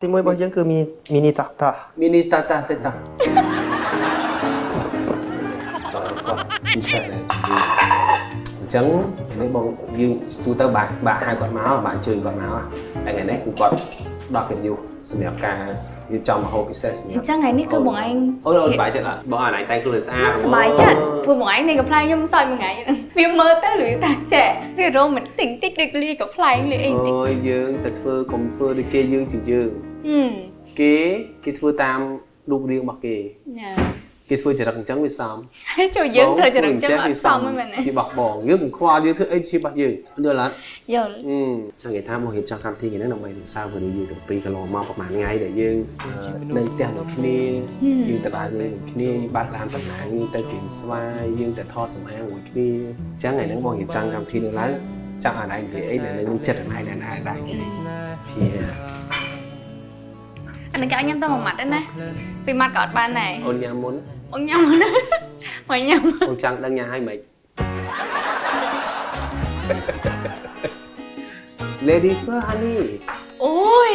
ទីមួយរបស់យើងគឺ mini tartar mini tata tata អញ្ចឹងនេះបងយើងទូទៅបាក់ហៅគាត់មកបាក់អញ្ជើញគាត់មកតែថ្ងៃនេះគឺគាត់ដល់កិត្តិយសសម្រាប់ការរៀបចំម្ហូបពិសេសសម្រាប់អញ្ចឹងថ្ងៃនេះគឺបងឯងអូនសប្បាយចិត្តអត់បងអត់ឯងតែងខ្លួនឲ្យស្អាត សប្បាយចិត្តព្រោះបងឯងនេះកំ pl ែងខ្ញុំសើចមួយថ្ងៃវាមើលទៅលឿនតាចេះវារ៉ូមែនទិកតិចដូចលាកំ pl ែងលាអីតិច អូយយើងទៅធ្វើកុំធ្វើដូចគេយើងជាយើងគេធ្វើតាមរូបរាងរបស់គេគេធ្វើចរិតអញ្ចឹងវាសម ហើយចូលយើងធ្វើចរិតអញ្ចឹងអត់សមហ្នឹងមែនទេ ជាបោះបងយើងមិនខ្វល់យើងធ្វើអីជាបោះយើងយល់អត់ យល់ ចង់និយាយថាមករៀបចំកម្មវិធីថ្ងៃនេះដើម្បីរក្សាវេលាយើងទាំងពីរកន្លងមកប្រហែលថ្ងៃដែលយើងនៅផ្ទះមួយគ្នាយើងទៅដើរលេងមួយគ្នាបើកឡានតំណាងទៅគិនស្វាយយើងទៅថតសម្អាងមួយគ្នាអញ្ចឹងថ្ងៃហ្នឹងមករៀបចំកម្មវិធីនេះឡើងចង់ឲ្យឯងនិយាយអីដែលនឹងចិត្តឯងដែរជា អានេះក៏ញ៉ាំតែមួយម៉ាត់ដែរណាពីរម៉ាត់ក៏អត់បានដែរ អូនញ៉ាំមុន អូនញ៉ាំមុនមកញ៉ាំ អូនចង់ដឹងញ៉ាំឲ្យមិន Lady for honey អូយ